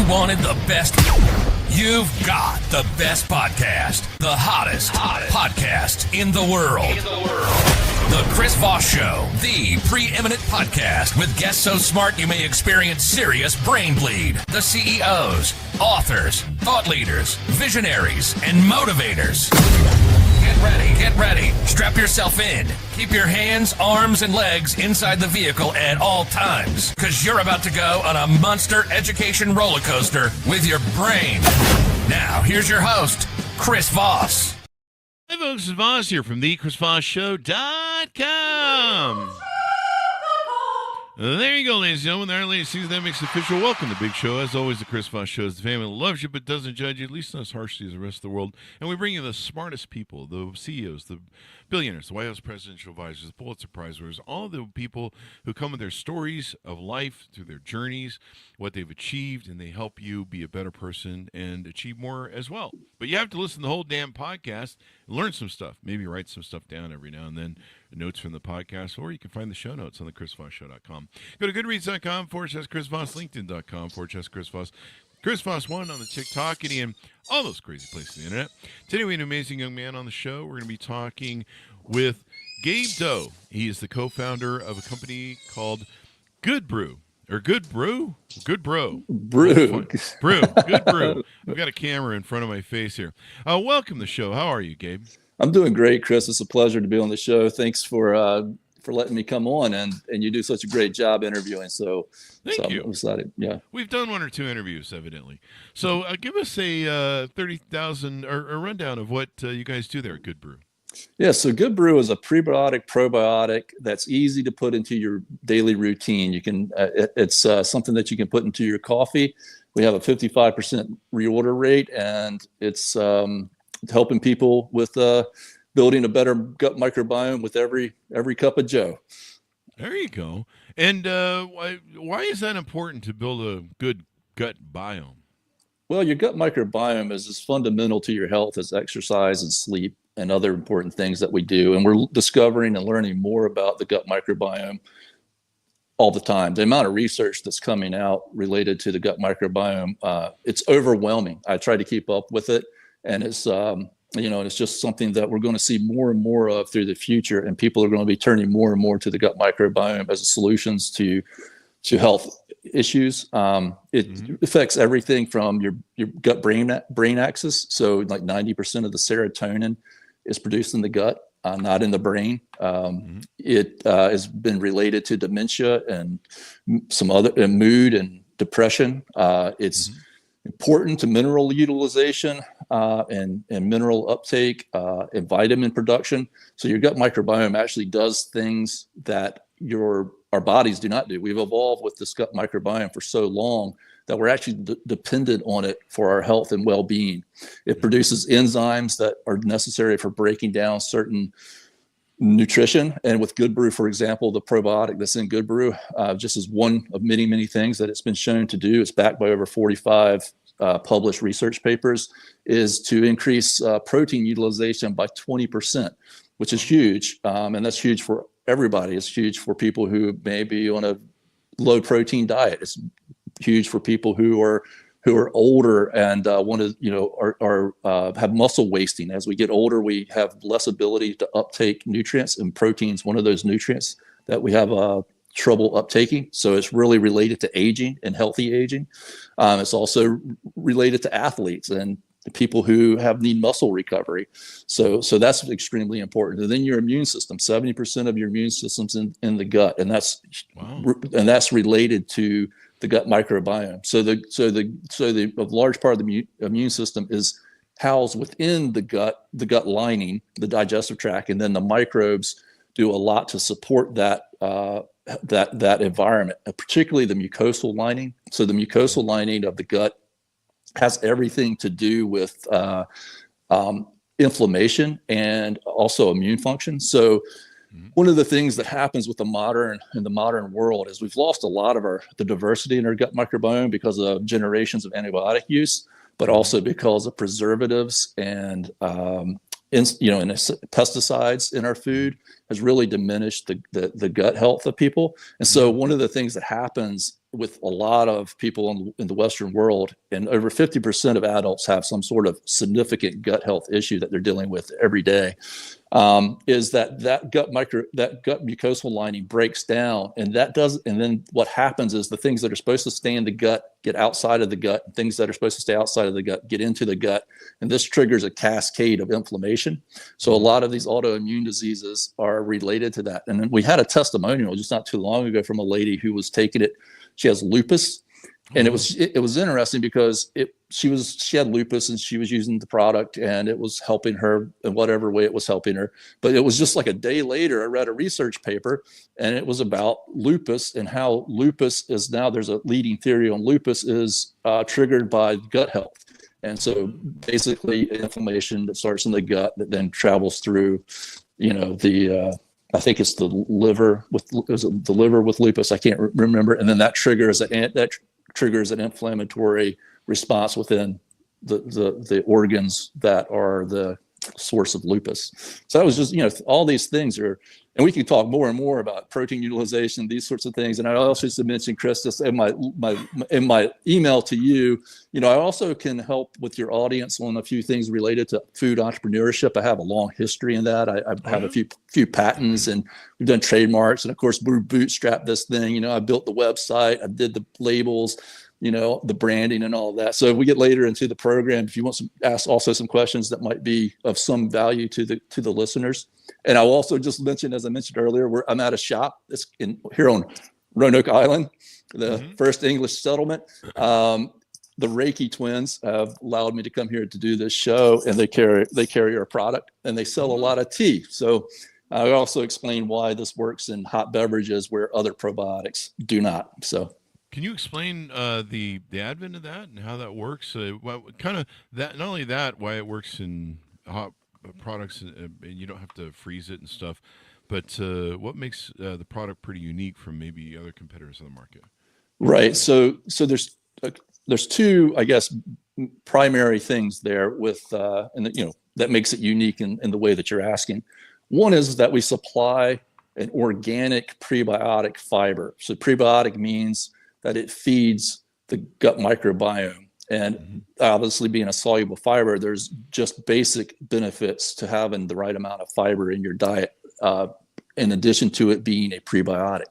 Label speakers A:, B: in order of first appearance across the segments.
A: You wanted the best. You've got the best podcast. The hottest podcast in the world. The Chris Voss Show, the preeminent podcast with guests so smart you may experience serious brain bleed. The CEOs, authors, thought leaders, visionaries, and motivators. Get ready. Strap yourself in. Keep your hands, arms, and legs inside the vehicle at all times, because you're about to go on a monster education roller coaster with your brain. Now, here's your host, Chris Voss.
B: Hey folks, it's Voss here from thechrisvossshow.com. There you go, ladies and gentlemen. Our latest season that makes it official. Welcome to the big show. As always, the Chris Voss Show is the family that loves you but doesn't judge you, at least not as harshly as the rest of the world. And we bring you the smartest people, the CEOs, the billionaires, the White House presidential advisors, the Pulitzer Prize winners, all the people who come with their stories of life through their journeys, what they've achieved, and they help you be a better person and achieve more as well. But you have to listen to the whole damn podcast and learn some stuff. Maybe write some stuff down every now and then, notes from the podcast, or you can find the show notes on the chrisvossshow.com. Go to goodreads.com/Chris Voss, LinkedIn.com/Chris Voss, Chris Voss1 on the TikTok, and all those crazy places on the internet. Today we have an amazing young man on the show. We're going to be talking with Gabe Dough. He is the co-founder of a company called Good Brew. Or Good Brew? Good Bro.
C: Brew.
B: Good Brew. I've got a camera in front of my face here. Welcome to the show. How are you, Gabe?
C: I'm doing great, Chris. It's a pleasure to be on the show. Thanks for letting me come on, and you do such a great job interviewing.
B: Thank you.
C: I'm excited. Yeah,
B: we've done one or two interviews, evidently. So give us a 30,000 or a rundown of what you guys do there at Good Brew.
C: Yeah, so Good Brew is a prebiotic probiotic that's easy to put into your daily routine. You can it's something that you can put into your coffee. We have a 55% reorder rate, and it's helping people with building a better gut microbiome with every cup of joe.
B: There you go. And why is that important to build a good gut biome?
C: Well, your gut microbiome is as fundamental to your health as exercise and sleep and other important things that we do. And we're discovering and learning more about the gut microbiome all the time. The amount of research that's coming out related to the gut microbiome, it's overwhelming. I try to keep up with it. And it's, it's just something that we're going to see more and more of through the future. And people are going to be turning more and more to the gut microbiome as solutions to health issues. It affects everything from your gut brain axis. So like 90% of the serotonin is produced in the gut, not in the brain. It has been related to dementia and some other mood and depression. It's important to mineral utilization and mineral uptake and vitamin production. So your gut microbiome actually does things that our bodies do not do. We've evolved with this gut microbiome for so long that we're actually dependent on it for our health and well-being. It produces enzymes that are necessary for breaking down certain nutrition. And with Good Brew, for example, the probiotic that's in Good Brew, just as one of many, many things that it's been shown to do, it's backed by over 45 published research papers, is to increase protein utilization by 20%, which is huge. And that's huge for everybody. It's huge for people who may be on a low protein diet. It's huge for people who are older and want to, have muscle wasting. As we get older, we have less ability to uptake nutrients, and protein's one of those nutrients that we have trouble uptaking. So it's really related to aging and healthy aging. It's also related to athletes and people who need muscle recovery. So that's extremely important. And then your immune system, 70% of your immune system's in the gut, and that's related to the gut microbiome. So the large part of the immune system is housed within the gut lining, the digestive tract, and then the microbes do a lot to support that environment, particularly the mucosal lining. So the mucosal lining of the gut has everything to do with inflammation and also immune function. So one of the things that happens with the modern world is we've lost a lot of the diversity in our gut microbiome because of generations of antibiotic use, but also because of preservatives and pesticides in our food has really diminished the gut health of people. And so one of the things that happens with a lot of people in the Western world, and over 50% of adults have some sort of significant gut health issue that they're dealing with every day, is that gut mucosal lining breaks down, and then what happens is the things that are supposed to stay in the gut get outside of the gut, and things that are supposed to stay outside of the gut get into the gut, and this triggers a cascade of inflammation. So a lot of these autoimmune diseases are related to that. And then we had a testimonial just not too long ago from a lady who was taking it. She has lupus, and it was interesting because she had lupus and she was using the product and it was helping her in whatever way it was helping her. But it was just like a day later, I read a research paper, and it was about lupus and how lupus is now, there's a leading theory on lupus is triggered by gut health. And so basically inflammation that starts in the gut that then travels through, I think it's the liver with lupus. I can't remember. And then that triggers an inflammatory response within the organs that are the source of lupus. So that was just, all these things are, and we can talk more and more about protein utilization, these sorts of things. And I also just mentioned, Chris, just in my email to you, I also can help with your audience on a few things related to food entrepreneurship. I have a long history in that. I have a few patents, and we've done trademarks, and of course we bootstrapped this thing. I built the website, I did the labels, the branding and all of that. So if we get later into the program, if you want to ask also some questions that might be of some value to the listeners. And I'll also just mention, as I mentioned earlier, I'm at a shop that's here on Roanoke Island, the first English settlement. The Reiki twins have allowed me to come here to do this show, and they carry our product, and they sell a lot of tea. So I also explain why this works in hot beverages where other probiotics do not. So.
B: Can you explain the advent of that and how that works? Kind of that. Not only that, why it works in hot products, and you don't have to freeze it and stuff, but what makes the product pretty unique from maybe other competitors on the market?
C: Right. So there's two, I guess, primary things there with that makes it unique in the way that you're asking. One is that we supply an organic prebiotic fiber. So prebiotic means that it feeds the gut microbiome. And obviously being a soluble fiber, there's just basic benefits to having the right amount of fiber in your diet, in addition to it being a prebiotic.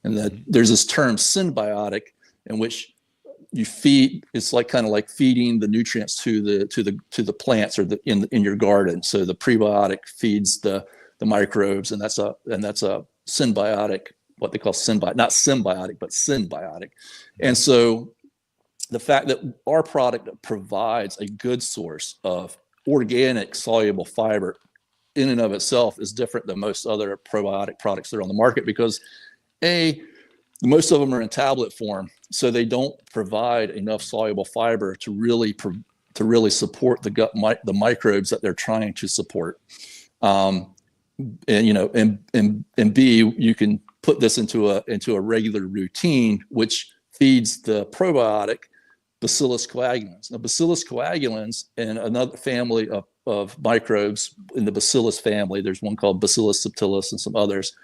C: And that there's this term symbiotic, in which you feed, it's kind of like feeding the nutrients to the plants or in your garden. So the prebiotic feeds the microbes, and that's a symbiotic, what they call symbiotic, not symbiotic, but symbiotic. And so the fact that our product provides a good source of organic soluble fiber in and of itself is different than most other probiotic products that are on the market, because most of them are in tablet form, so they don't provide enough soluble fiber to really support the gut the microbes that they're trying to support. And B, you can put this into a regular routine, which feeds the probiotic Bacillus coagulans. Now, Bacillus coagulans and another family of microbes in the Bacillus family, there's one called Bacillus subtilis and some others.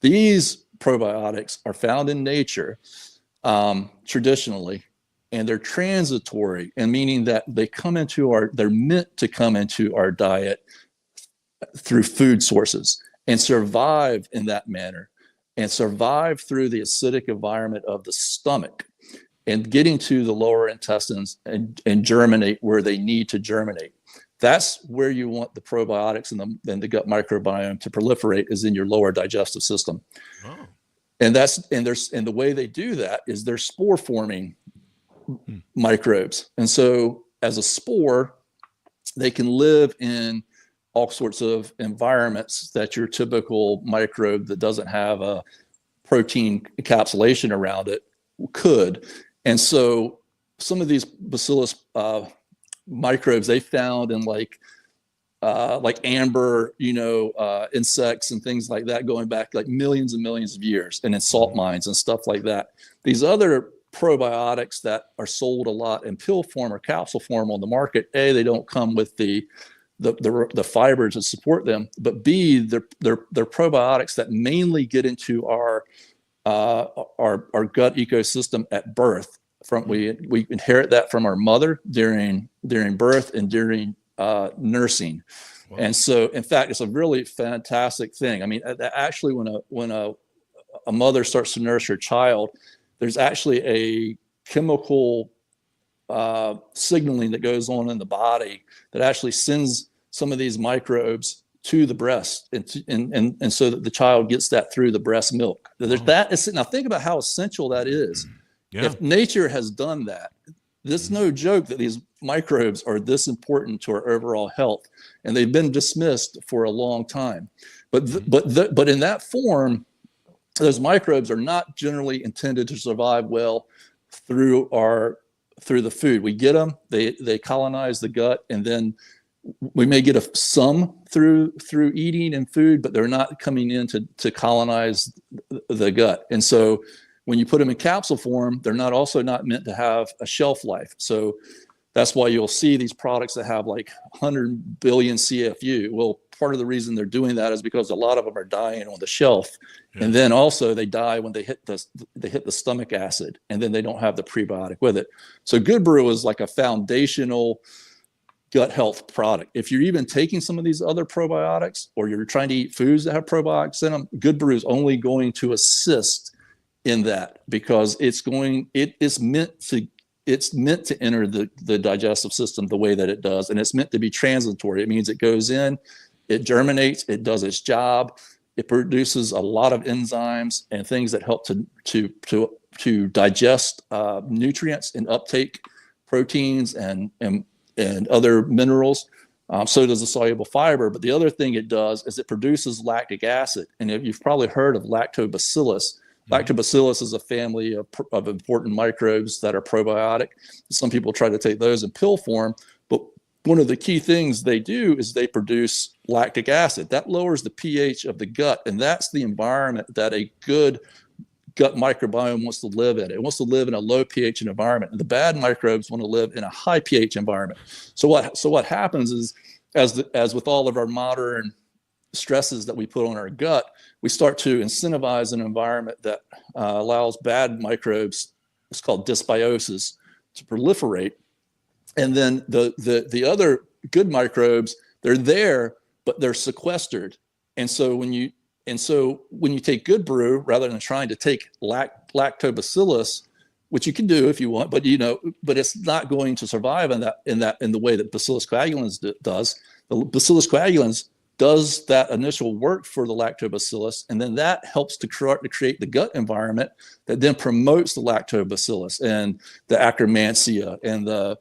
C: These probiotics are found in nature traditionally, and they're transitory, and meaning that they're meant to come into our diet through food sources and survive in that manner, and survive through the acidic environment of the stomach and getting to the lower intestines and germinate where they need to germinate. That's where you want the probiotics and the gut microbiome to proliferate, is in your lower digestive system. Oh. And the way they do that is they're spore forming microbes. And so as a spore, they can live in all sorts of environments that your typical microbe that doesn't have a protein encapsulation around it could. And so some of these Bacillus microbes they found in like amber, insects and things like that, going back like millions and millions of years, and in salt mines and stuff like that. These other probiotics that are sold a lot in pill form or capsule form on the market, A, they don't come with the fibers that support them, but B, they're probiotics that mainly get into our our gut ecosystem at birth. We inherit that from our mother during birth and during nursing. Wow. And so, in fact, it's a really fantastic thing. I mean, actually, when a mother starts to nurse her child, there's actually a chemical signaling that goes on in the body that actually sends some of these microbes to the breast, and so that the child gets that through the breast milk. There's now think about how essential that is. Yeah. If nature has done that, it's no joke that these microbes are this important to our overall health, and they've been dismissed for a long time. But in that form, those microbes are not generally intended to survive well through the food. We get them, they colonize the gut, and then we may get some through eating and food, but they're not coming in to colonize the gut. And so when you put them in capsule form, they're not meant to have a shelf life. So that's why you'll see these products that have like 100 billion CFU. Well, part of the reason they're doing that is because a lot of them are dying on the shelf. Yeah. And then also they die when they hit the stomach acid, and then they don't have the prebiotic with it. So Good Brew is like a foundational gut health product. If you're even taking some of these other probiotics, or you're trying to eat foods that have probiotics in them, Good Brew is only going to assist in that, because it's meant to enter the digestive system the way that it does, and it's meant to be transitory. It means it goes in, it germinates, it does its job, it produces a lot of enzymes and things that help to digest nutrients and uptake proteins and other minerals. So does the soluble fiber. But the other thing it does is it produces lactic acid, and you've probably heard of lactobacillus. Lactobacillus is a family of important microbes that are probiotic. Some people try to take those in pill form, but one of the key things they do is they produce lactic acid. That lowers the pH of the gut, and that's the environment that a good gut microbiome wants to live in. It wants to live in a low pH environment, and the bad microbes want to live in a high pH environment. So what happens is, as with all of our modern stresses that we put on our gut, we start to incentivize an environment that allows bad microbes, it's called dysbiosis, to proliferate. And then the other good microbes, they're there, but they're sequestered. And so when you take Good Brew, rather than trying to take lactobacillus, which you can do if you want, but it's not going to survive in the way that Bacillus coagulans does. The Bacillus coagulans does that initial work for the lactobacillus, and then that helps to create the gut environment that then promotes the lactobacillus and the Akkermansia and the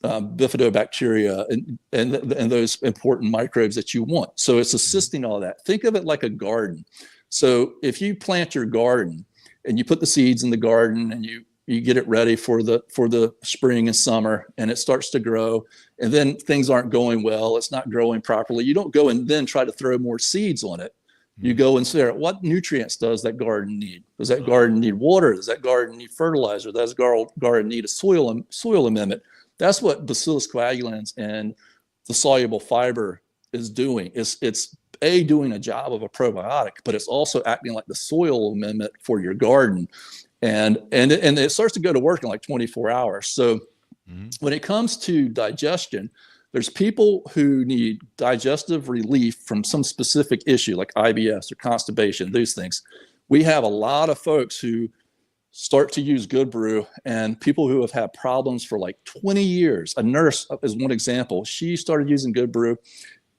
C: bifidobacteria and those important microbes that you want. So it's assisting all that. Think of it like a garden. So if you plant your garden and you put the seeds in the garden and you get it ready for the spring and summer, and it starts to grow, and then things aren't going well, it's not growing properly, you don't go and then try to throw more seeds on it. You go and say, what nutrients does that garden need? Does that garden need water? Does that garden need fertilizer? Does that garden need a soil amendment? That's what Bacillus coagulans and the soluble fiber is doing. It's doing a job of a probiotic, but it's also acting like the soil amendment for your garden. And it starts to go to work in like 24 hours. So when it comes to digestion, there's people who need digestive relief from some specific issue like IBS or constipation, those things. We have a lot of folks who start to use Good Brew, and people who have had problems for like 20 years. A nurse is one example. She started using Good Brew,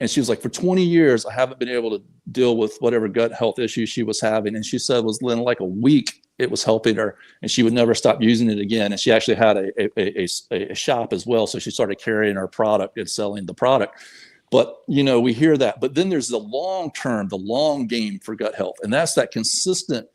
C: and she was like, for 20 years, I haven't been able to deal with whatever gut health issues she was having. And she said within like a week, it was helping her, and she would never stop using it again. And she actually had a shop as well. So she started carrying her product and selling the product. But, we hear that. But then there's the long term, the long game for gut health. And that's that consistent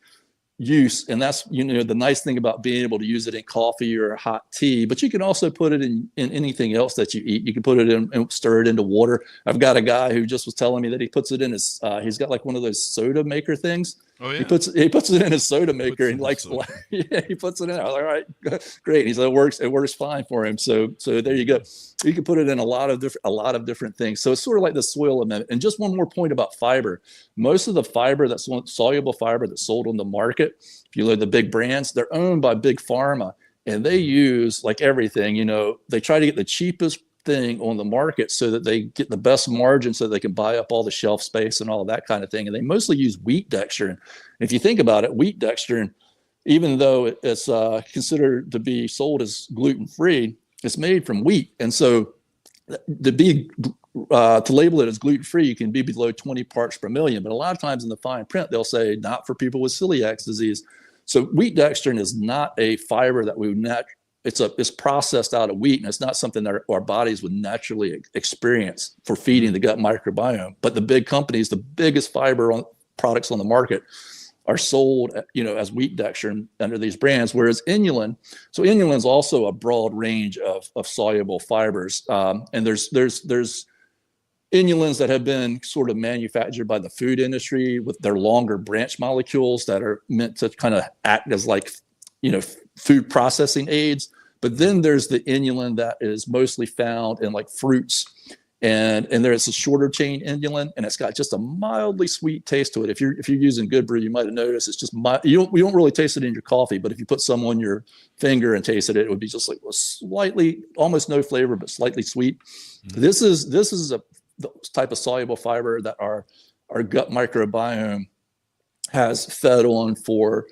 C: use. And that's, the nice thing about being able to use it in coffee or hot tea, but you can also put it in anything else that you eat. You can put it in and stir it into water. I've got a guy who just was telling me that he puts it in his, he's got like one of those soda maker things.
B: Oh yeah.
C: He puts it in his soda maker and likes
B: soda.
C: yeah, he puts it in. I was like, all right, great. He said it works fine for him. So there you go. You can put it in a lot of different things. So it's sort of like the soil amendment. And just one more point about fiber. Most of the fiber that's soluble fiber that's sold on the market, if you look at the big brands, they're owned by big pharma, and they use, like everything, they try to get the cheapest thing on the market so that they get the best margin so they can buy up all the shelf space and all of that kind of thing. And they mostly use wheat dextrin. If you think about it, wheat dextrin, even though it's considered to be sold as gluten-free, it's made from wheat. And so to label it as gluten-free, you can be below 20 parts per million. But a lot of times in the fine print, they'll say not for people with celiac disease. So wheat dextrin is not a fiber that we would it's processed out of wheat, and it's not something that our bodies would naturally experience for feeding the gut microbiome. But the big companies, the biggest fiber products on the market, are sold, as wheat dextrin under these brands. Whereas inulin, so inulin is also a broad range of soluble fibers, and there's inulins that have been sort of manufactured by the food industry with their longer branch molecules that are meant to kind of act as like, food processing aids. But then there's the inulin that is mostly found in like fruits, and there's a shorter chain inulin, and it's got just a mildly sweet taste to it. If you're using Good Brew, you might have noticed it's just you don't really taste it in your coffee, but if you put some on your finger and tasted it, it would be just like a slightly, almost no flavor, but slightly sweet. Mm-hmm. This is the type of soluble fiber that our gut microbiome has fed on for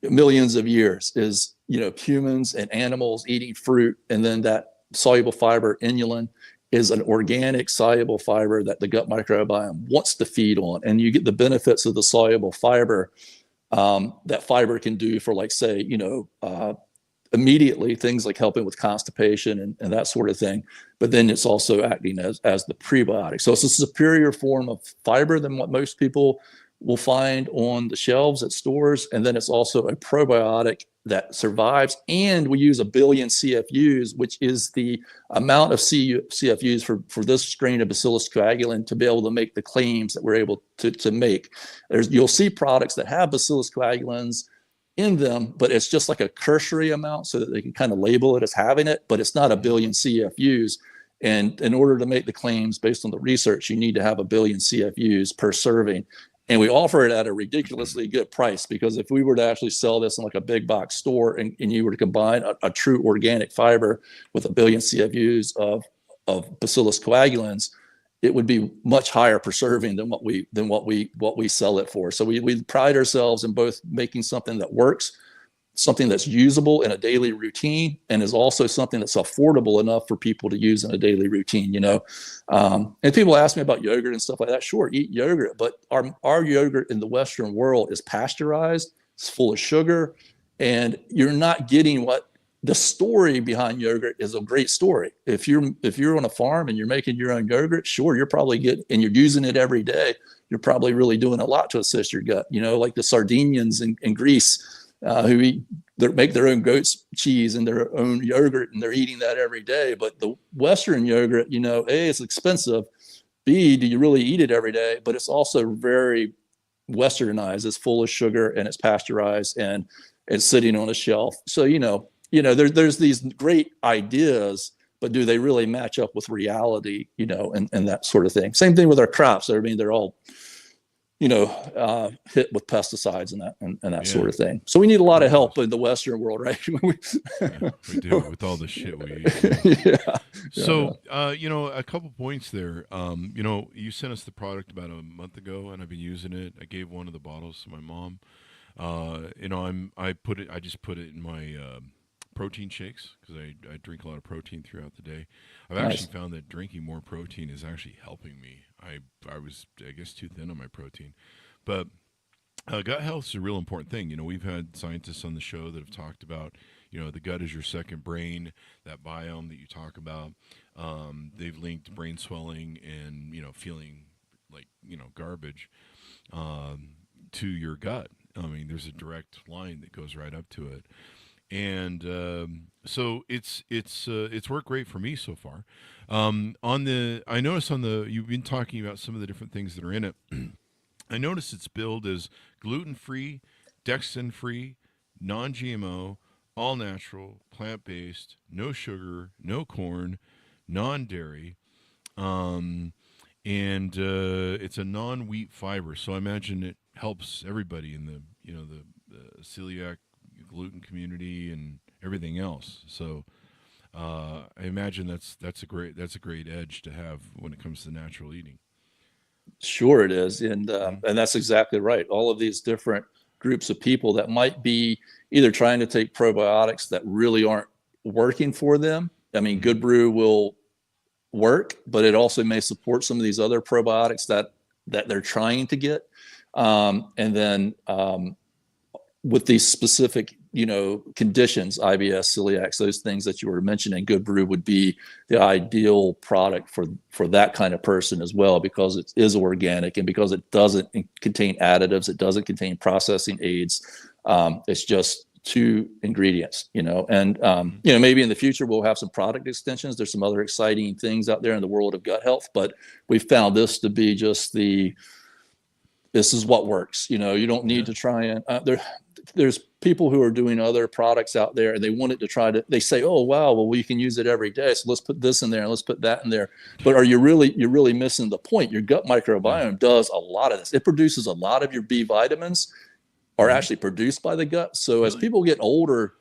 C: millions of years, is humans and animals eating fruit, and then that soluble fiber inulin is an organic soluble fiber that the gut microbiome wants to feed on, and you get the benefits of the soluble fiber that fiber can do for, like, say, immediately things like helping with constipation and that sort of thing. But then it's also acting as the prebiotic. So it's a superior form of fiber than what most people will find on the shelves at stores. And then it's also a probiotic that survives. And we use 1 billion CFUs, which is the amount of CFUs for this strain of Bacillus coagulans to be able to make the claims that we're able to make. You'll see products that have Bacillus coagulans in them, but it's just like a cursory amount so that they can kind of label it as having it, but it's not 1 billion CFUs. And in order to make the claims based on the research, you need to have 1 billion CFUs per serving. And we offer it at a ridiculously good price, because if we were to actually sell this in like a big box store and you were to combine a true organic fiber with 1 billion CFUs of Bacillus coagulans, it would be much higher per serving than what we sell it for. So we pride ourselves in both making something that works, something that's usable in a daily routine, and is also something that's affordable enough for people to use in a daily routine, And people ask me about yogurt and stuff like that. Sure, eat yogurt, but our yogurt in the Western world is pasteurized, it's full of sugar, and you're not getting what the story behind yogurt is. A great story. If you're on a farm and you're making your own yogurt, sure, you're probably and you're using it every day, you're probably really doing a lot to assist your gut, like the Sardinians in Greece, who make their own goat's cheese and their own yogurt, and they're eating that every day. But the Western yogurt, A, it's expensive. B, do you really eat it every day? But it's also very Westernized. It's full of sugar and it's pasteurized and it's sitting on a shelf. So, there's these great ideas, but do they really match up with reality, and that sort of thing? Same thing with our crops. I mean, they're all hit with pesticides and that sort of thing. So we need a lot of help in the Western world, right?
B: We do, with all the shit we eat.
C: Yeah.
B: So, a couple points there. You sent us the product about a month ago, and I've been using it. I gave one of the bottles to my mom. I just put it in my protein shakes, because I drink a lot of protein throughout the day. I've actually found that drinking more protein is actually helping me. I was, I guess, too thin on my protein. But gut health is a real important thing. We've had scientists on the show that have talked about, the gut is your second brain, that biome that you talk about. They've linked brain swelling and, feeling like, garbage to your gut. I mean, there's a direct line that goes right up to it. And so it's worked great for me so far. I noticed you've been talking about some of the different things that are in it. I noticed it's billed as gluten-free, dextrin-free, non-GMO, all-natural, plant-based, no sugar, no corn, non-dairy, and it's a non-wheat fiber. So I imagine it helps everybody in the celiac gluten community and everything else. So I imagine that's a great edge to have when it comes to natural eating.
C: Sure, it is, and that's exactly right. All of these different groups of people that might be either trying to take probiotics that really aren't working for them. I mean, Good Brew will work, but it also may support some of these other probiotics that they're trying to get. And then with these specific, conditions, IBS, celiac, those things that you were mentioning, Good Brew would be the ideal product for that kind of person as well, because it is organic and because it doesn't contain additives, it doesn't contain processing aids. It's just 2 ingredients, and maybe in the future we'll have some product extensions. There's some other exciting things out there in the world of gut health, but we found this to be just this is what works. You don't need to try and there's people who are doing other products out there and they want it to they say, oh, wow, well, we can use it every day. So let's put this in there and let's put that in there. But you're really missing the point. Your gut microbiome does a lot of this. It produces a lot of your B vitamins are actually produced by the gut. So as people get older,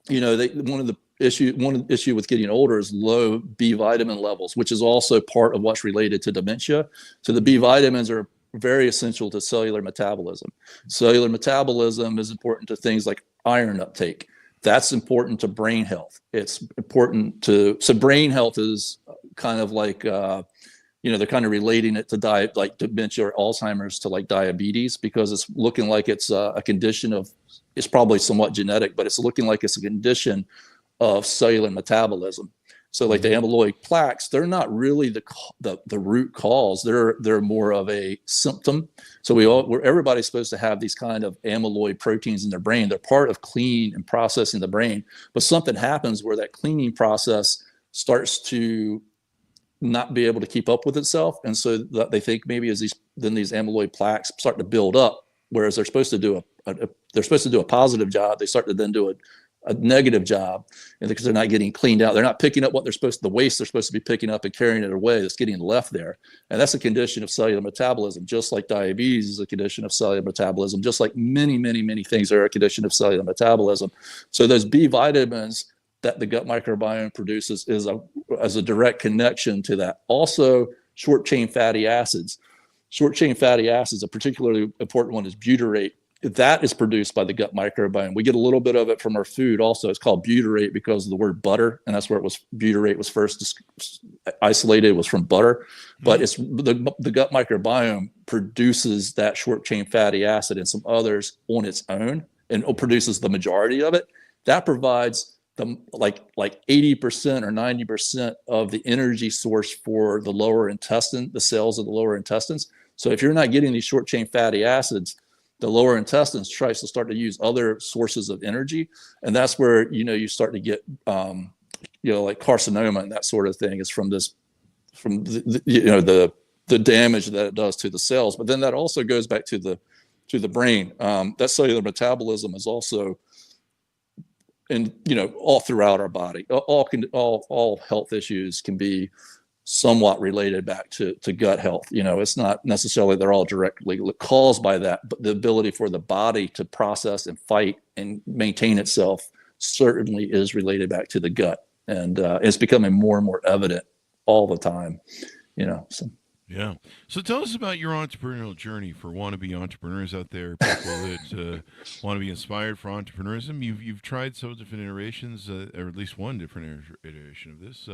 C: one of the issue with getting older is low B vitamin levels, which is also part of what's related to dementia. So the B vitamins are very essential to cellular metabolism. Cellular metabolism is important to things like iron uptake. That's important to brain health. It's important so brain health is kind of like, they're kind of relating it to like dementia or Alzheimer's to like diabetes, because it's looking like it's a condition it's probably somewhat genetic, but it's looking like it's a condition of cellular metabolism. So like the amyloid plaques, they're not really the root cause. They're more of a symptom. So everybody's supposed to have these kind of amyloid proteins in their brain. They're part of cleaning and processing the brain. But something happens where that cleaning process starts to not be able to keep up with itself. And so they think maybe as these amyloid plaques start to build up, whereas they're supposed to do a positive job, they start to then do a negative job, and because they're not getting cleaned out, they're not picking up the waste they're supposed to be picking up and carrying it away that's getting left there. And that's a condition of cellular metabolism, just like diabetes is a condition of cellular metabolism, just like many, many, many things are a condition of cellular metabolism. So those B vitamins that the gut microbiome produces as a direct connection to that. Also, short chain fatty acids. Short chain fatty acids, a particularly important one is butyrate. That is produced by the gut microbiome. We get a little bit of it from our food also. It's called butyrate because of the word butter, and that's where butyrate was first isolated, was from butter. But it's the gut microbiome produces that short chain fatty acid and some others on its own, and it produces the majority of it. That provides like 80% or 90% of the energy source for the lower intestine, the cells of the lower intestines. So if you're not getting these short chain fatty acids, the lower intestines tries to start to use other sources of energy. And that's where, you start to get, like carcinoma and that sort of thing is from the damage that it does to the cells. But then that also goes back to the brain. That cellular metabolism is also all throughout our body. All health issues can be somewhat related back to gut health. It's not necessarily they're all directly caused by that, but the ability for the body to process and fight and maintain itself certainly is related back to the gut. And it's becoming more and more evident all the time, so.
B: Yeah. So tell us about your entrepreneurial journey for wannabe entrepreneurs out there, people that want to be inspired for entrepreneurism. You've tried several different iterations, or at least one different iteration of this.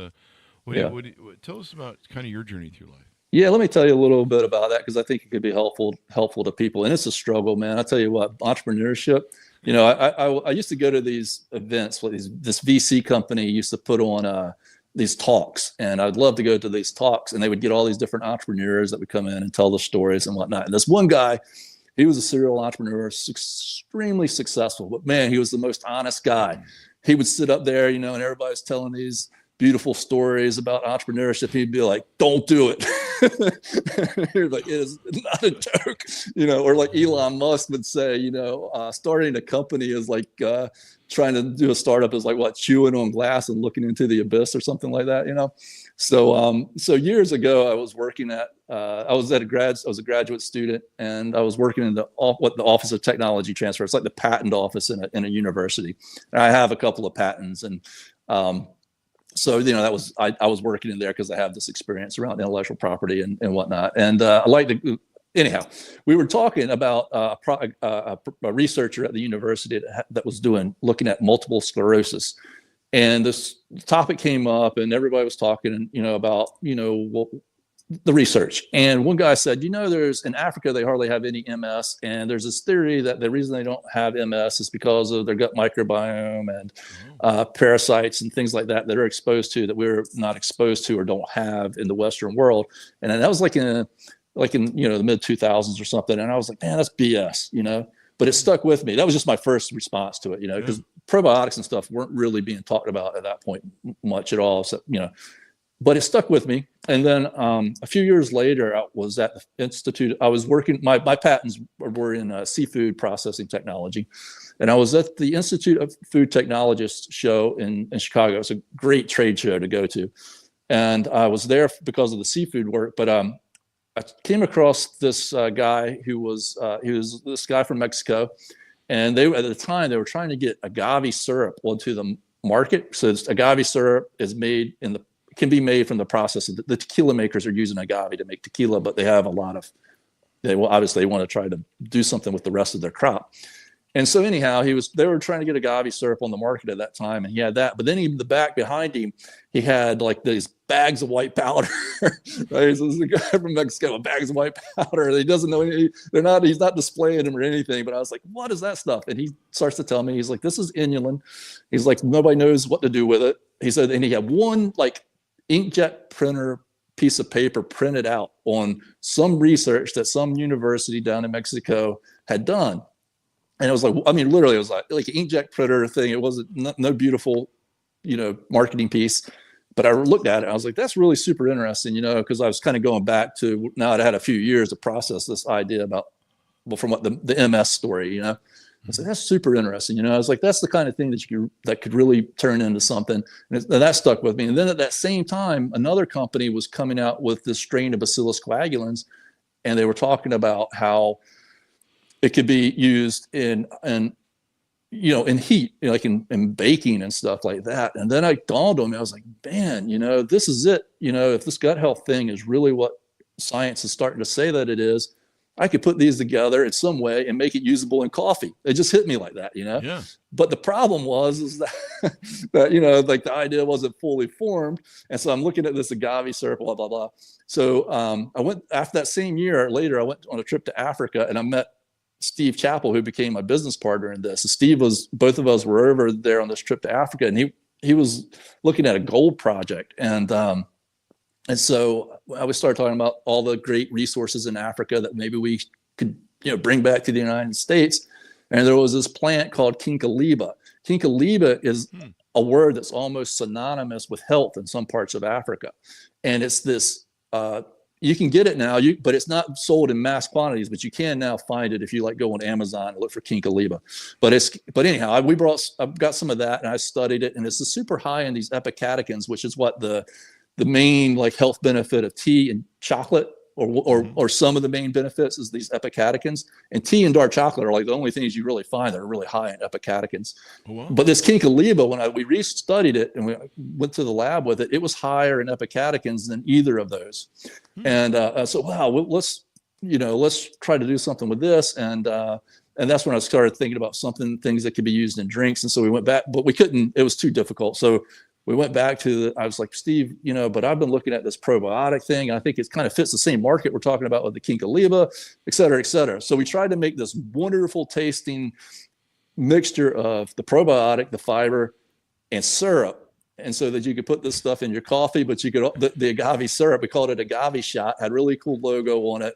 B: Tell us about kind of your journey through life.
C: Yeah, let me tell you a little bit about that, because I think it could be helpful to people. And it's a struggle, man. I tell you what, entrepreneurship. I used to go to these events. This VC company used to put on these talks, and I'd love to go to these talks. And they would get all these different entrepreneurs that would come in and tell the stories and whatnot. And this one guy, he was a serial entrepreneur, extremely successful. But man, he was the most honest guy. He would sit up there, and everybody's telling these beautiful stories about entrepreneurship, he'd be like, don't do it. He's like, it is not a joke, or like Elon Musk would say, starting a company is like trying to do a startup is like what, chewing on glass and looking into the abyss or something like that, So years ago, I was working at, I was a graduate student, and I was working in the Office of Technology Transfer. It's like the patent office in a university. And I have a couple of patents, and so that was I was working in there because I have this experience around intellectual property and whatnot. And I like to. Anyhow, we were talking about a researcher at the university that was looking at multiple sclerosis. And this topic came up, and everybody was talking, about, the research. And one guy said, there's in Africa, they hardly have any MS. And there's this theory that the reason they don't have MS is because of their gut microbiome and parasites and things like that are exposed to that we're not exposed to or don't have in the Western world. And that was like in the mid 2000s or something. And I was like, man, that's BS, but it stuck with me. That was just my first response to it, because probiotics and stuff weren't really being talked about at that point much at all. So, but it stuck with me. And then a few years later, I was at the Institute. I was working, my patents were in seafood processing technology. And I was at the Institute of Food Technologists show in Chicago. It's a great trade show to go to. And I was there because of the seafood work. But I came across this guy he was this guy from Mexico, and at the time they were trying to get agave syrup onto the market. So agave syrup can be made from the process of the tequila makers are using agave to make tequila, but they have they want to try to do something with the rest of their crop. And so anyhow, they were trying to get agave syrup on the market at that time, and he had that. But then in the back behind him, he had like these bags of white powder. Right? So this is a guy from Mexico with bags of white powder. He doesn't know he's not displaying them or anything. But I was like, what is that stuff? And he starts to tell me, he's like, this is inulin. He's like, nobody knows what to do with it. He said, and he had one like inkjet printer piece of paper printed out on some research that some university down in Mexico had done. And it was like, literally, it was like an inkjet printer thing. It wasn't no beautiful, marketing piece. But I looked at it, I was like, that's really super interesting, because I was kind of going back to now that I had a few years to process this idea about, from what the MS story, I said, that's super interesting. I was like, that's the kind of thing that could really turn into something. And that stuck with me. And then at that same time, another company was coming out with this strain of Bacillus coagulans, and they were talking about how it could be used in heat, like in baking and stuff like that. And then it dawned on me, I was like, man, this is it. If this gut health thing is really what science is starting to say that it is, I could put these together in some way and make it usable in coffee. It just hit me like that, Yeah. But the problem is that, like the idea wasn't fully formed. And so I'm looking at this agave syrup, blah, blah, blah. So I went after that same year later, I went on a trip to Africa, and I met Steve Chappell, who became my business partner in this. So both of us were over there on this trip to Africa, and he was looking at a gold project. And so I started talking about all the great resources in Africa that maybe we could, bring back to the United States. And there was this plant called Kinkeliba. Kinkeliba is a word that's almost synonymous with health in some parts of Africa. And it's this, you can get it now, but it's not sold in mass quantities, but you can now find it if you go on Amazon and look for Kinkeliba. But anyhow, I've got some of that, and I studied it, and it's super high in these epicatechins, which is what the main health benefit of tea and chocolate, or some of the main benefits is these epicatechins. And tea and dark chocolate are the only things you really find that are really high in epicatechins. Oh, wow. But this Kinkeliba, when we restudied it and we went to the lab with it, it was higher in epicatechins than either of those. And so, wow, let's try to do something with this. And that's when I started thinking about things that could be used in drinks. And so we went back, but we couldn't, it was too difficult. So we went back I was like, Steve, but I've been looking at this probiotic thing. And I think it kind of fits the same market we're talking about with the Kinkeliba, et cetera, et cetera. So we tried to make this wonderful tasting mixture of the probiotic, the fiber, and syrup. And so that you could put this stuff in your coffee, but you could, the agave syrup, we called it agave shot, had really cool logo on it.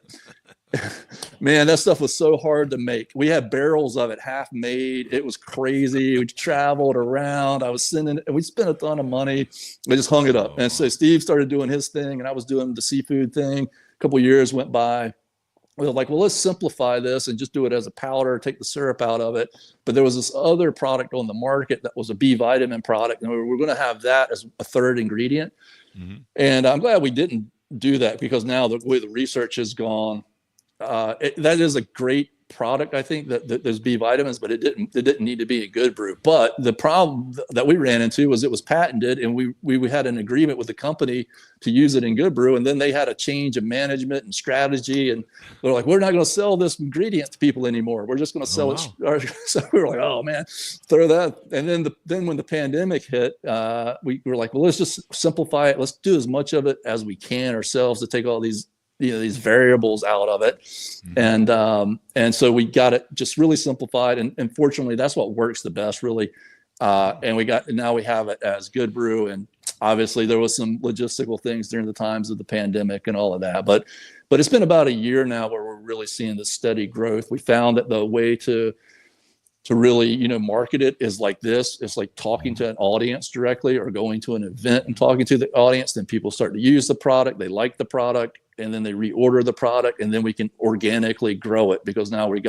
C: Man, that stuff was so hard to make. We had barrels of it half made. It was crazy. We traveled around. We spent a ton of money. We just hung it up. And so Steve started doing his thing, and I was doing the seafood thing. A couple of years went by. We were like, well, let's simplify this and just do it as a powder, take the syrup out of it. But there was this other product on the market that was a B vitamin product, and we were going to have that as a third ingredient. Mm-hmm. And I'm glad we didn't do that, because now the way the research has gone, that is a great product, I think, that there's B vitamins, but it didn't need to be a good brew. But the problem that we ran into was it was patented, and we had an agreement with the company to use it in good brew, and then they had a change of management and strategy, and they're like, we're not going to sell this ingredient to people anymore. We're just going to sell it. So we were like, oh man, throw that. And then when the pandemic hit, we were like, well, let's just simplify it. Let's do as much of it as we can ourselves to take all these variables out of it. Mm-hmm. And so we got it just really simplified. And fortunately, that's what works the best, really. And now we have it as good brew. And obviously there was some logistical things during the times of the pandemic and all of that. But it's been about a year now where we're really seeing the steady growth. We found that the way to really, market it is like this. It's like talking to an audience directly, or going to an event and talking to the audience. Then people start to use the product. They like the product, and then they reorder the product, and then we can organically grow it, because now we're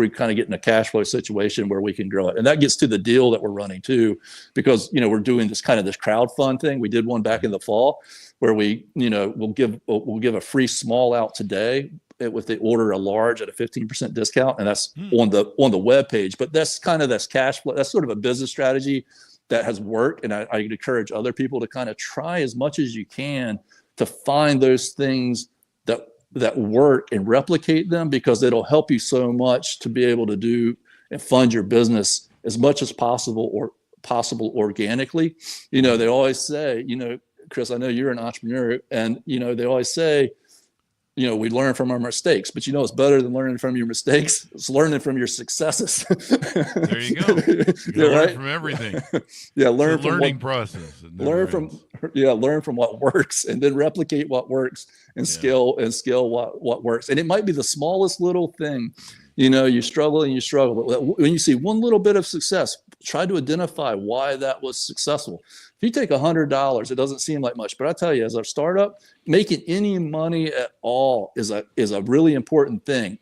C: kind of getting a cash flow situation where we can grow it. And that gets to the deal that we're running too, because, we're doing this crowd fund thing. We did one back in the fall where we'll give a free small out today if they order a large at a 15% discount, and that's on the web page. But that's cash flow. That's sort of a business strategy that has worked, and I encourage other people to kind of try as much as you can to find those things that work and replicate them, because it'll help you so much to be able to do and fund your business as much as possible organically. They always say, Chris, I know you're an entrepreneur, and they always say, we learn from our mistakes, but it's better than learning from your mistakes. It's learning from your successes.
B: There you go. You learn from everything.
C: Yeah.
B: Learn from learning process.
C: Learn from what works, and then replicate what works, and scale what works. And it might be the smallest little thing. You struggle, but when you see one little bit of success, try to identify why that was successful. If you take $100, it doesn't seem like much, but I tell you, as a startup, making any money at all is a really important thing,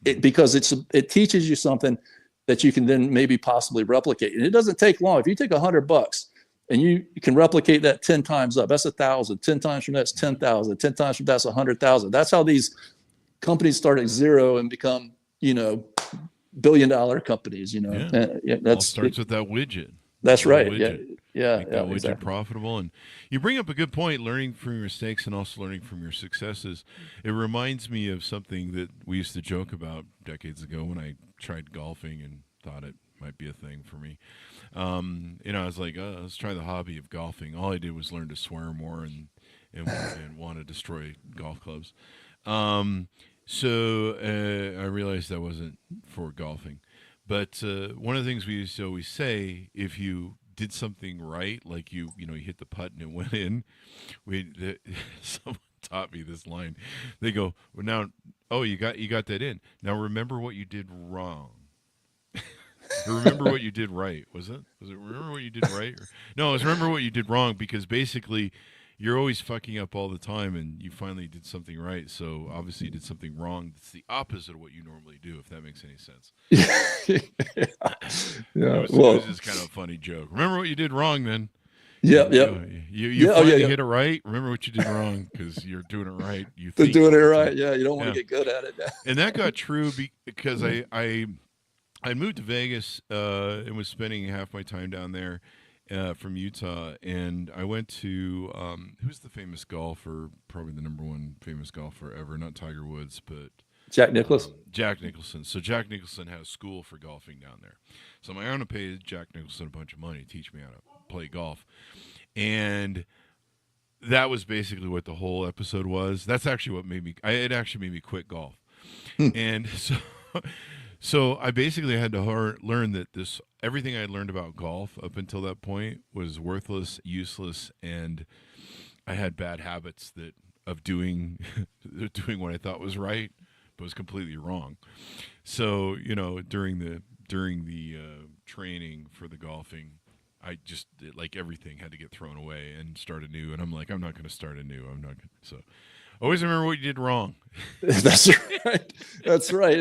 C: because it teaches you something that you can then maybe possibly replicate. And it doesn't take long. If you take $100 and you can replicate that 10 times up, that's 1,000. 10 times from that's 10,000. 10 times from that's 100,000. That's how these companies start at zero and become, billion-dollar companies.
B: That starts with that widget.
C: That's right.
B: Widget.
C: Yeah.
B: Make that widget
C: exactly.
B: profitable. And you bring up a good point, learning from your mistakes and also learning from your successes. It reminds me of something that we used to joke about decades ago when I tried golfing and thought it might be a thing for me. I was like, let's try the hobby of golfing. All I did was learn to swear more and want to destroy golf clubs. So I realized that wasn't for golfing. But one of the things we used to always say, if you did something right, like you hit the putt and it went in, someone taught me this line. They go, well, now, you got that in. Now remember what you did wrong. Remember what you did right. Was it remember what you did right? No, it was remember what you did wrong, because basically you're always fucking up all the time, and you finally did something right. So obviously you did something wrong. It's the opposite of what you normally do, if that makes any sense.
C: Yeah.
B: It was just kind of a funny joke. Remember what you did wrong, then.
C: Yeah.
B: You finally hit it right. Remember what you did wrong, because you're doing it right.
C: They're doing it right. Yeah. You don't want to get good at it.
B: And that got true because I moved to Vegas and was spending half my time down there. From Utah, and I went to who's the famous golfer, probably the number one famous golfer ever, not Tiger Woods, but
C: Jack Nicklaus.
B: Jack Nicholson. So Jack Nicholson has a school for golfing down there. So I'm going to pay Jack Nicholson a bunch of money to teach me how to play golf. And that was basically what the whole episode was. That's actually what made me quit golf. And so I basically had to learn that everything I learned about golf up until that point was worthless, useless, and I had bad habits that of doing doing what I thought was right, but was completely wrong. So during the training for the golfing, I just like everything had to get thrown away and start anew. And I'm like, I'm not going to start anew. I'm not going to. So always remember what you did wrong.
C: That's right. That's right.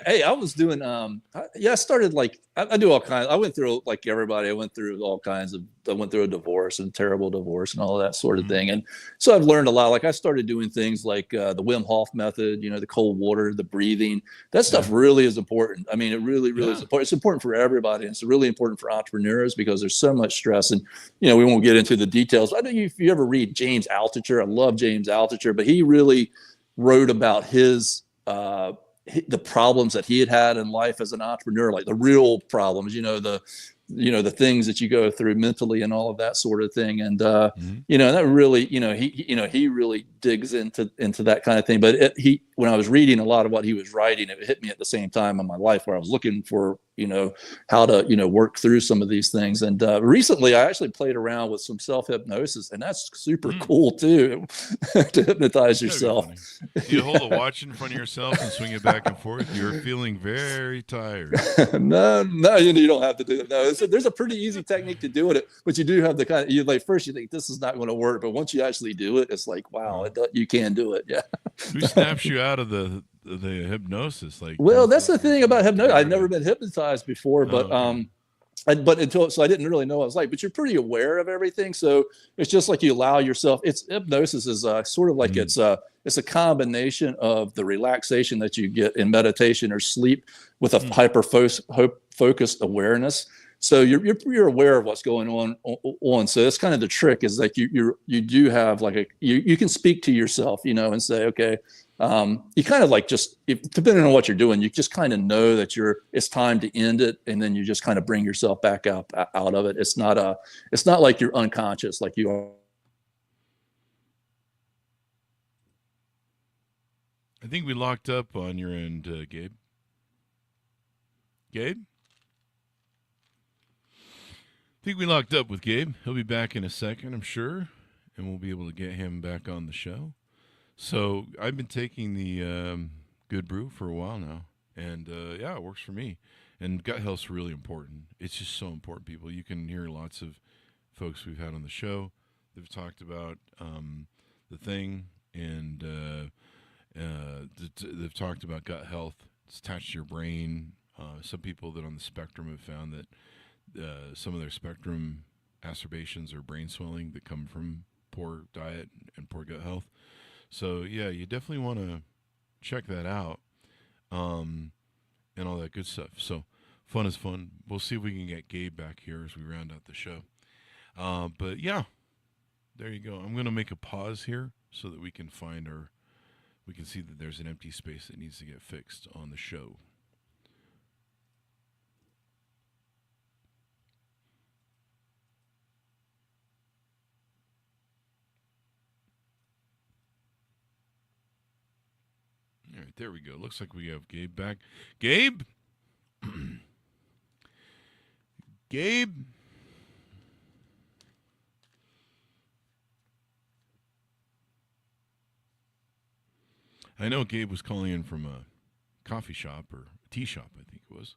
C: Hey, I was doing. I started I do all kinds. I went through like everybody. I went through all kinds of. I went through a divorce and terrible divorce and all of that sort of thing. And so I've learned a lot. Like I started doing things like the Wim Hof method. The cold water, the breathing. That stuff really is important. I mean, it really is important. It's important for everybody. And it's really important for entrepreneurs because there's so much stress. And we won't get into the details. I don't know if you ever read James Altucher. I love James Altucher, but he really wrote about the problems that he had in life as an entrepreneur, like the real problems, the things that you go through mentally and all of that sort of thing. And that really, he really digs into that kind of thing. But when I was reading a lot of what he was writing, it hit me at the same time in my life where I was looking for how to work through some of these things. And recently I actually played around with some self-hypnosis, and that's super cool too, to hypnotize yourself.
B: You hold a watch in front of yourself and swing it back and forth. You're feeling very tired.
C: No, you don't have to do it. No, there's a pretty easy technique to doing it, but you do have the kind of, first you think this is not going to work, but once you actually do it, it's like, wow, you can do it. Yeah.
B: Who snaps you out of the hypnosis?
C: Well, that's the thing about hypnosis. I'd never been hypnotized before, but I didn't really know what it was like. But you're pretty aware of everything, so it's just like you allow yourself. Hypnosis is sort of like it's a combination of the relaxation that you get in meditation or sleep with a hyper focused awareness. So you're aware of what's going on. So that's kind of the trick, is like you do have you can speak to yourself, and say, okay, you kind of depending on what you're doing, you just kind of know that it's time to end it, and then you just kind of bring yourself back out of it. It's not like you're unconscious like you are.
B: I think we locked up on your end, Gabe. Gabe? I think we locked up with Gabe. He'll be back in a second, I'm sure, and we'll be able to get him back on the show. So I've been taking the Good Brew for a while now, and it works for me. And gut health's really important. It's just so important, people. You can hear lots of folks we've had on the show. They've talked about the thing, and they've talked about gut health. It's attached to your brain. Some people that on the spectrum have found that some of their spectrum acerbations or brain swelling that come from poor diet and poor gut health. So you definitely want to check that out, and all that good stuff. So fun is fun. We'll see if we can get Gabe back here as we round out the show. But there you go. I'm going to make a pause here so that we can we can see that there's an empty space that needs to get fixed on the show. All right, there we go. Looks like we have Gabe back. Gabe? Gabe? I know Gabe was calling in from a coffee shop or a tea shop, I think it was.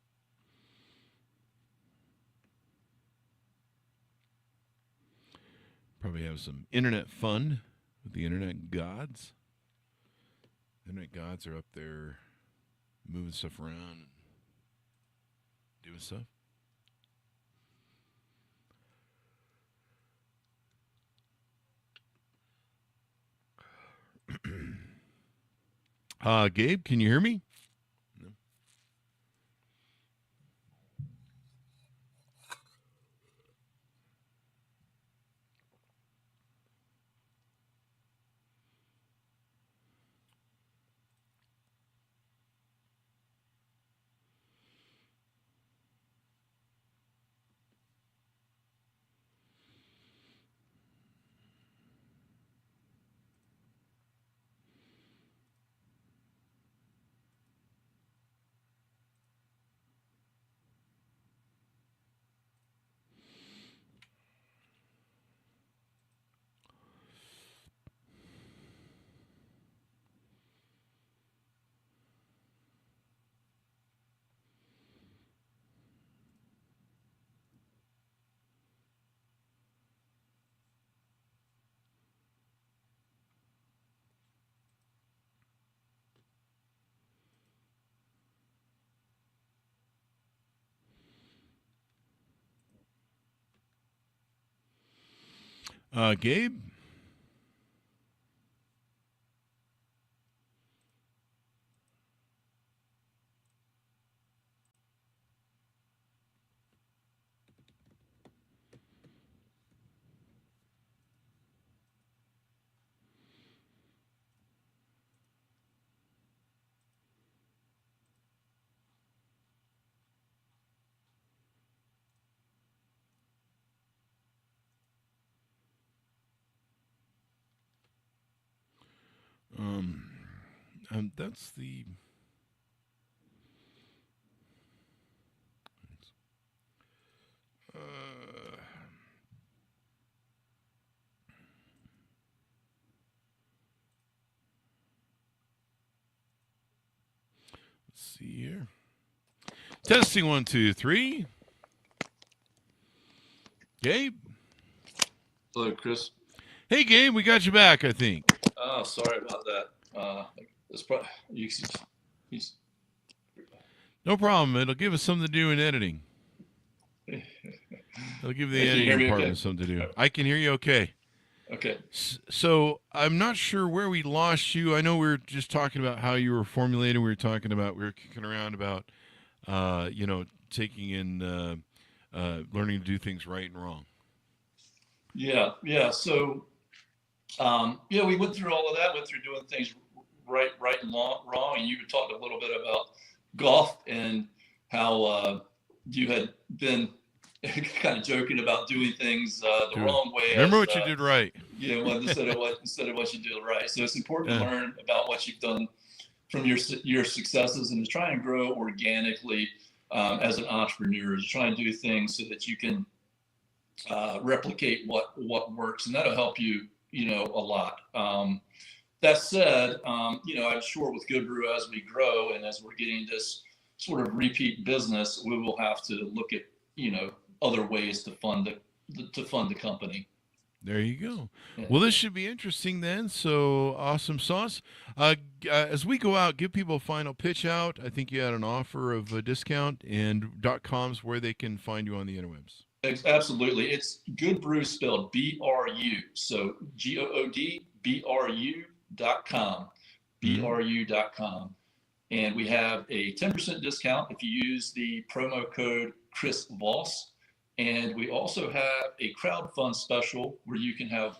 B: Probably have some internet fun with the internet gods. Internet gods are up there moving stuff around, doing stuff. Gabe, can you hear me? No. Gabe? That's the. Let's see here. Testing 1, 2, 3. Gabe?
C: Hello, Chris.
B: Hey, Gabe, we got you back, I think.
C: Oh, sorry about that. It's probably he's
B: No problem. It'll give us something to do in editing. It'll give the
C: Can you hear
B: editing
C: me
B: department
C: okay?
B: something to do. I can hear you okay.
C: okay.
B: So I'm not sure where we lost you. I know we were just talking about how you were formulating. We were kicking around about, taking in, learning to do things right and wrong.
C: Yeah. So, we went through all of that. Went through doing things right and wrong. And you talked a little bit about golf and how you had been kind of joking about doing things the wrong way.
B: Remember what you did right.
C: Yeah, well, instead of what you do right. So it's important to learn about what you've done from your successes and to try and grow organically as an entrepreneur. To try and do things so that you can replicate what works, and that'll help you, a lot. That said, I'm sure with Good Brew, as we grow and as we're getting this sort of repeat business, we will have to look at, other ways to fund the company.
B: There you go.
C: Yeah.
B: Well, this should be interesting then. So awesome sauce. As we go out, give people a final pitch out. I think you had an offer of a discount, and .com's where they can find you on the interwebs.
C: Absolutely. It's Good Brew spelled BRU. So GOODBRU.com. BRU.com. And we have a 10% discount if you use the promo code Chris Voss. And we also have a crowdfund special where you can have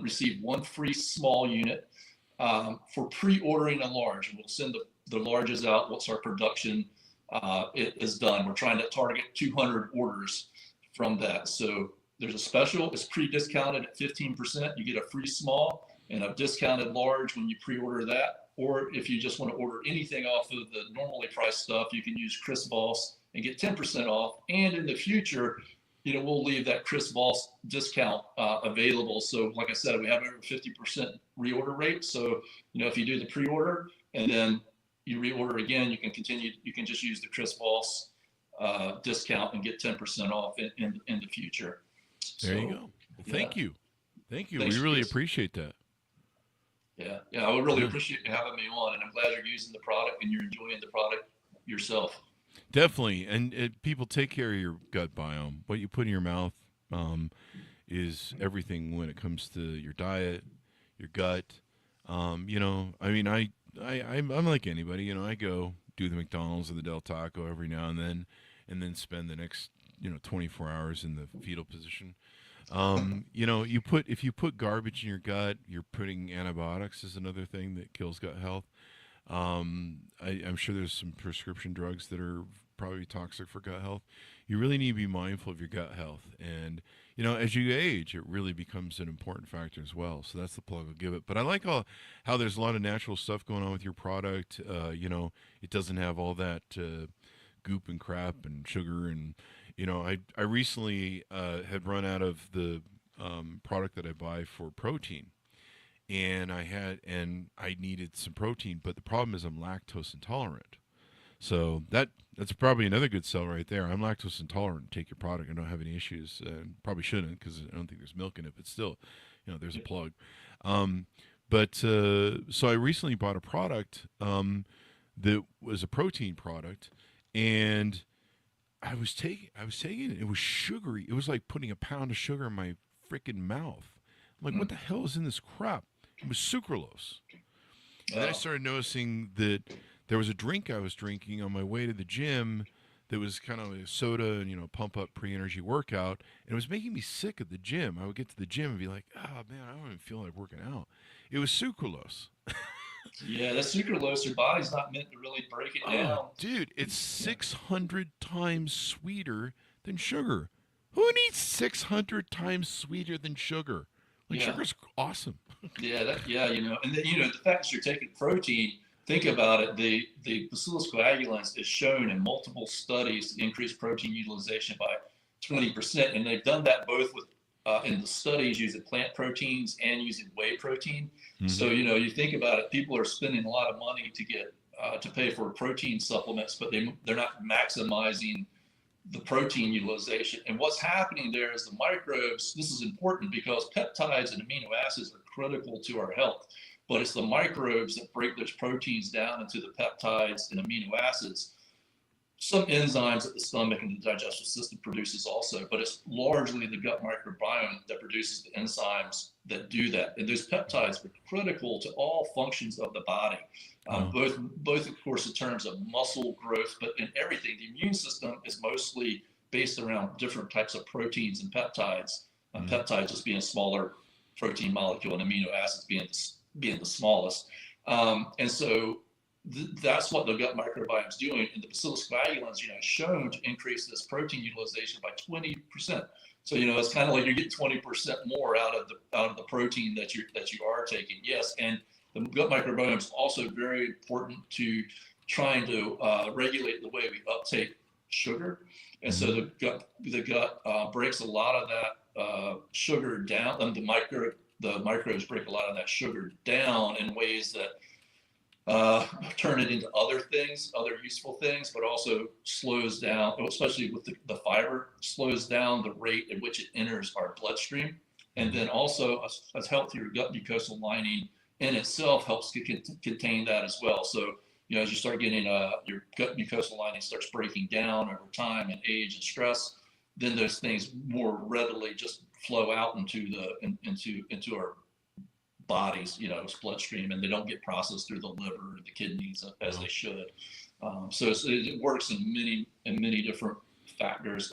C: receive one free small unit for pre-ordering a large. And we'll send the larges out once our production is done. We're trying to target 200 orders from that. So there's a special. It's pre-discounted at 15%. You get a free small and a discounted large when you pre-order that. Or if you just want to order anything off of the normally priced stuff, you can use Chris Voss and get 10% off. And in the future, we'll leave that Chris Voss discount available. So like I said, we have over 50% reorder rate. So, if you do the pre-order and then you reorder again, you can just use the Chris Voss discount and get 10% off in the future.
B: There you go. Thank you. Thanks, we really
C: Chris.
B: appreciate that.
C: Yeah, I would really appreciate you having me on, and I'm glad you're using the product and you're enjoying the product yourself.
B: Definitely, and people, take care of your gut biome. What you put in your mouth is everything when it comes to your diet, your gut. I'm like anybody. I go do the McDonald's or the Del Taco every now and then spend the next 24 hours in the fetal position. If you put garbage in your gut, you're putting antibiotics is another thing that kills gut health. I'm sure there's some prescription drugs that are probably toxic for gut health. You really need to be mindful of your gut health. And, as you age, it really becomes an important factor as well. So that's the plug I'll give it. But I like how there's a lot of natural stuff going on with your product. It doesn't have all that goop and crap and sugar. And, I recently had run out of the product that I buy for protein. And I needed some protein, but the problem is I'm lactose intolerant. So that's probably another good sell right there. I'm lactose intolerant. Take your product. I don't have any issues. Probably shouldn't because I don't think there's milk in it. But still, there's a plug. So I recently bought a product that was a protein product, and I was taking it. It was sugary. It was like putting a pound of sugar in my freaking mouth. I'm like, what the hell is in this crap? It was sucralose. And then I started noticing that there was a drink I was drinking on my way to the gym that was kind of a soda and, pump up pre-energy workout. And it was making me sick at the gym. I would get to the gym and be like, oh, man, I don't even feel like working out. It was sucralose.
C: Yeah, that sucralose, your body's not meant to really break it down.
B: Dude, it's 600 times sweeter than sugar. Who needs 600 times sweeter than sugar? Sugar's awesome.
C: And then, the fact that you're taking protein, think about it, the Bacillus coagulans is shown in multiple studies to increase protein utilization by 20%. And they've done that both with in the studies using plant proteins and using whey protein. Mm-hmm. So, you think about it, people are spending a lot of money to get to pay for protein supplements, but they're not maximizing the protein utilization. And what's happening there is the microbes, this is important because peptides and amino acids are critical to our health, but it's the microbes that break those proteins down into the peptides and amino acids. Some enzymes that the stomach and the digestive system produces also, but it's largely the gut microbiome that produces the enzymes that do that. And those peptides are critical to all functions of the body, both of course in terms of muscle growth, but in everything. The immune system is mostly based around different types of proteins and peptides. Peptides just being a smaller protein molecule and amino acids being the smallest. And so that's what the gut microbiome is doing. And the Bacillus coagulans, shown to increase this protein utilization by 20%. So, it's kind of like you're getting 20% more out of the protein that you are taking. Yes. And the gut microbiome is also very important to trying to regulate the way we uptake sugar. And so the gut breaks a lot of that sugar down, and the microbes break a lot of that sugar down in ways that turn it into other things, other useful things, but also slows down, especially with the fiber, slows down the rate at which it enters our bloodstream. And then also a healthier gut mucosal lining in itself helps to contain that as well. So, as you start getting your gut mucosal lining starts breaking down over time and age and stress, then those things more readily just flow out into our bodies, bloodstream, and they don't get processed through the liver or the kidneys as they should. So it works in many different factors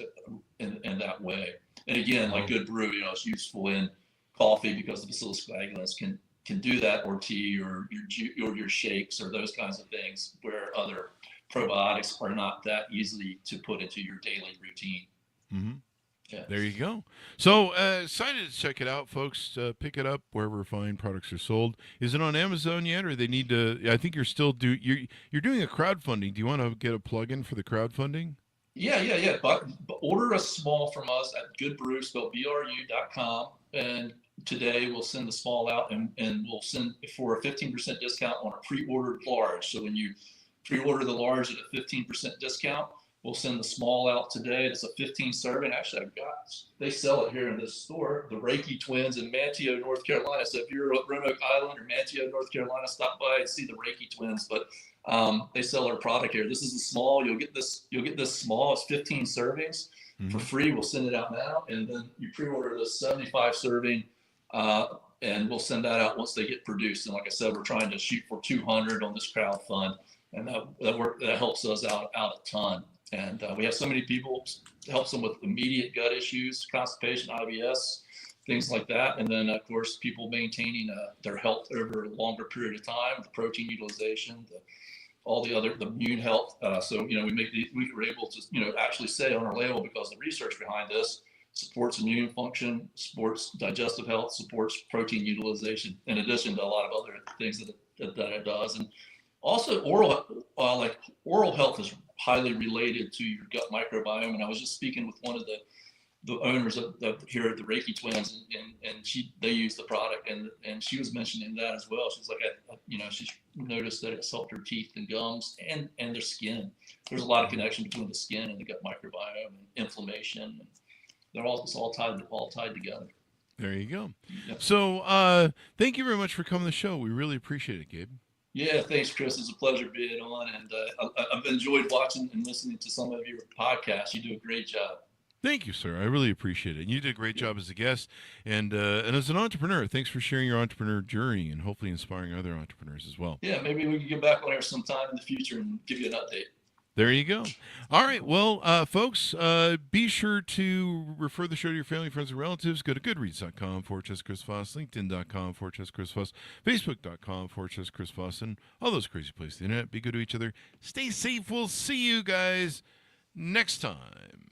C: in that way. And again, like good brew, it's useful in coffee because the Bacillus coagulans can do that, or tea, or your shakes, or those kinds of things, where other probiotics are not that easily to put into your daily routine.
B: Mm-hmm.
C: Yeah.
B: There you go. So excited to check it out, folks. Pick it up wherever fine products are sold. Is it on Amazon yet, or they need to? I think you're still you're doing a crowdfunding. Do you want to get a plug-in for the crowdfunding?
C: Yeah. But order a small from us at goodbrew, spelled BRU.com, and today we'll send the small out, and we'll send for a 15% discount on a pre-ordered large. So when you pre-order the large at a 15% discount, we'll send the small out today. It's a 15 serving. Actually, they sell it here in this store, the Reiki Twins in Manteo, North Carolina. So if you're at Roanoke Island or Manteo, North Carolina, stop by and see the Reiki Twins. But they sell our product here. This is the small. You'll get this small. It's 15 servings for free. We'll send it out now, and then you pre-order the 75 serving, and we'll send that out once they get produced. And like I said, we're trying to shoot for 200 on this crowd fund, and that helps us out a ton. And we have so many people, helps them with immediate gut issues, constipation, IBS, things like that. And then, of course, people maintaining their health over a longer period of time, the protein utilization, the immune health. So, we were able to, actually say on our label, because the research behind this supports immune function, supports digestive health, supports protein utilization, in addition to a lot of other things that it does. And also oral health is highly related to your gut microbiome. And I was just speaking with one of the owners of here at the Reiki Twins, and they use the product, and she was mentioning that as well. She's like, she's noticed that it's helped her teeth and gums and their skin. There's a lot of connection between the skin and the gut microbiome and inflammation. And it's all tied together.
B: There you go. Yeah. So thank you very much for coming to the show. We really appreciate it, Gabe.
C: Yeah, thanks, Chris. It's a pleasure being on, and I've enjoyed watching and listening to some of your podcasts. You do a great job.
B: Thank you, sir. I really appreciate it. And you did a great job as a guest and as an entrepreneur. Thanks for sharing your entrepreneur journey and hopefully inspiring other entrepreneurs as well.
C: Yeah, maybe we can get back on here sometime in the future and give you an update.
B: There you go. All right. Well, folks, be sure to refer the show to your family, friends, and relatives. Go to goodreads.com/Chris Voss, LinkedIn.com/Chris Voss, Facebook.com/Chris Voss, and all those crazy places on the internet. Be good to each other. Stay safe. We'll see you guys next time.